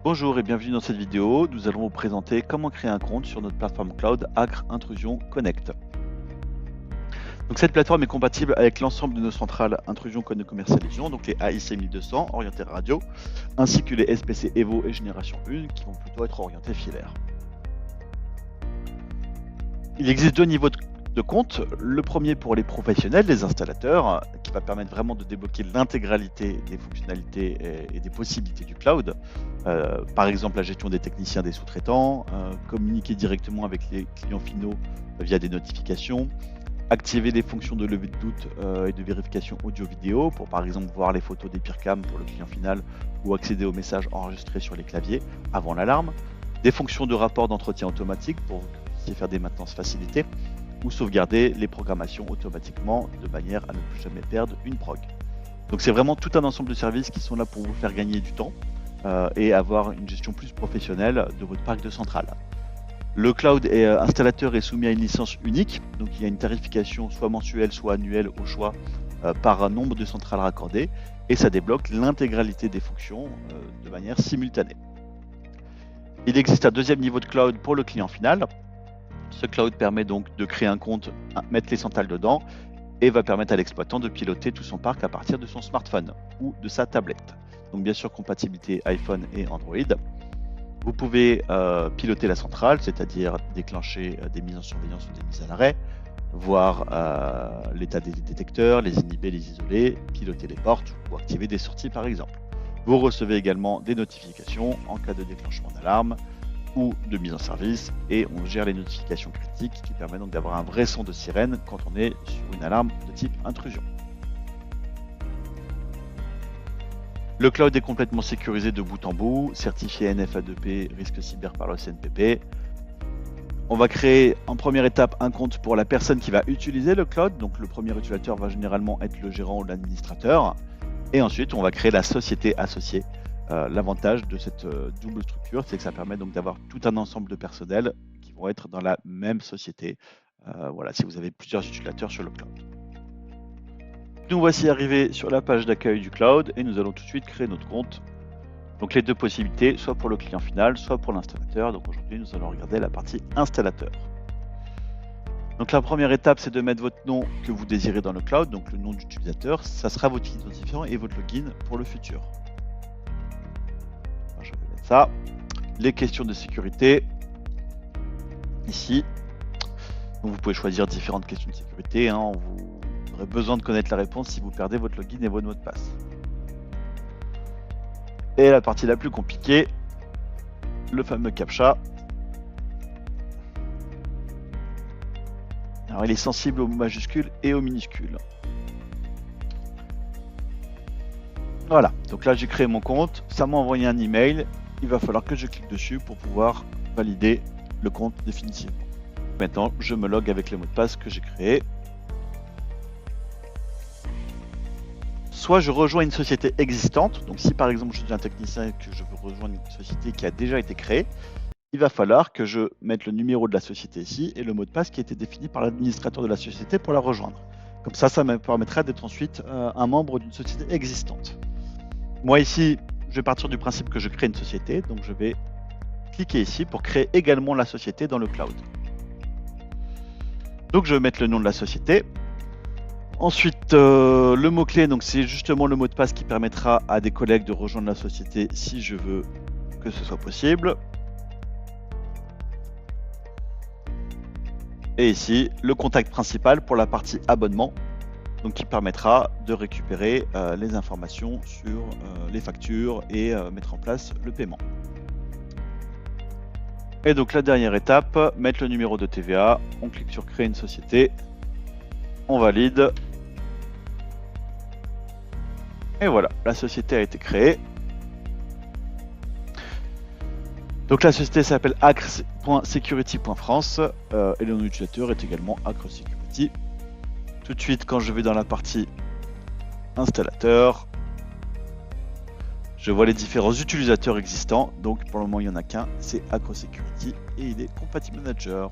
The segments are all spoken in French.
Bonjour et bienvenue dans cette vidéo. Nous allons vous présenter comment créer un compte sur notre plateforme cloud Acre Intrusion Connect. Donc cette plateforme est compatible avec l'ensemble de nos centrales Intrusion Connect Commercialisation, donc les AIC 1200 orientés radio, ainsi que les SPC Evo et Génération 1 qui vont plutôt être orientés filaires. Il existe deux niveaux de compte. Le premier pour les professionnels, les installateurs, qui va permettre vraiment de débloquer l'intégralité des fonctionnalités et des possibilités du cloud. Par exemple, la gestion des techniciens, des sous-traitants, communiquer directement avec les clients finaux via des notifications, activer les fonctions de levée de doute et de vérification audio-vidéo pour par exemple voir les photos des peercams pour le client final ou accéder aux messages enregistrés sur les claviers avant l'alarme, des fonctions de rapport d'entretien automatique pour faire des maintenances facilitées ou sauvegarder les programmations automatiquement de manière à ne plus jamais perdre une prog. Donc c'est vraiment tout un ensemble de services qui sont là pour vous faire gagner du temps et avoir une gestion plus professionnelle de votre parc de centrales. Le cloud installateur est soumis à une licence unique, donc il y a une tarification soit mensuelle soit annuelle au choix par un nombre de centrales raccordées et ça débloque l'intégralité des fonctions de manière simultanée. Il existe un deuxième niveau de cloud pour le client final. Ce cloud permet donc de créer un compte, mettre les centrales dedans et va permettre à l'exploitant de piloter tout son parc à partir de son smartphone ou de sa tablette. Donc bien sûr compatibilité iPhone et Android. Vous pouvez piloter la centrale, c'est-à-dire déclencher des mises en surveillance ou des mises à l'arrêt, voir l'état des détecteurs, les inhiber, les isoler, piloter les portes ou activer des sorties par exemple. Vous recevez également des notifications en cas de déclenchement d'alarme ou de mise en service et on gère les notifications critiques qui permettent donc d'avoir un vrai son de sirène quand on est sur une alarme de type intrusion. Le cloud est complètement sécurisé de bout en bout, certifié NFA2P, risque cyber par le CNPP. On va créer en première étape un compte pour la personne qui va utiliser le cloud, donc le premier utilisateur va généralement être le gérant ou l'administrateur, et ensuite on va créer la société associée. L'avantage de cette double structure, c'est que ça permet donc d'avoir tout un ensemble de personnels qui vont être dans la même société. Voilà, si vous avez plusieurs utilisateurs sur le cloud. Nous voici arrivés sur la page d'accueil du cloud et nous allons tout de suite créer notre compte. Donc les deux possibilités, soit pour le client final, soit pour l'installateur. Donc aujourd'hui, nous allons regarder la partie installateur. Donc la première étape, c'est de mettre votre nom que vous désirez dans le cloud, donc le nom d'utilisateur. Ça sera votre identifiant et votre login pour le futur. Je vais mettre ça. Les questions de sécurité, ici. Donc vous pouvez choisir différentes questions de sécurité. Vous aurez besoin de connaître la réponse si vous perdez votre login et votre mot de passe. Et la partie la plus compliquée, le fameux CAPTCHA. Alors il est sensible aux majuscules et aux minuscules. Voilà, donc là j'ai créé mon compte, ça m'a envoyé un email, il va falloir que je clique dessus pour pouvoir valider le compte définitivement. Maintenant je me log avec le mot de passe que j'ai créé. Soit je rejoins une société existante, donc si par exemple je suis un technicien et que je veux rejoindre une société qui a déjà été créée, il va falloir que je mette le numéro de la société ici et le mot de passe qui a été défini par l'administrateur de la société pour la rejoindre. Comme ça me permettra d'être ensuite un membre d'une société existante. Moi ici, je vais partir du principe que je crée une société, donc je vais cliquer ici pour créer également la société dans le cloud. Donc je vais mettre le nom de la société. Ensuite, le mot-clé, donc c'est justement le mot de passe qui permettra à des collègues de rejoindre la société si je veux que ce soit possible. Et ici, le contact principal pour la partie abonnement, donc qui permettra de récupérer les informations sur les factures et mettre en place le paiement. Et donc la dernière étape, mettre le numéro de TVA, on clique sur créer une société, on valide. Et voilà, la société a été créée. Donc la société s'appelle acre.security.france et le nom d'utilisateur est également Acre Security. Tout de suite, quand je vais dans la partie installateur, je vois les différents utilisateurs existants. Donc pour le moment, il n'y en a qu'un, c'est Acre Security et il est Compatible Manager.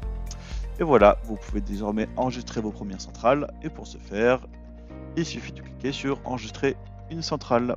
Et voilà, vous pouvez désormais enregistrer vos premières centrales. Et pour ce faire, il suffit de cliquer sur enregistrer une centrale.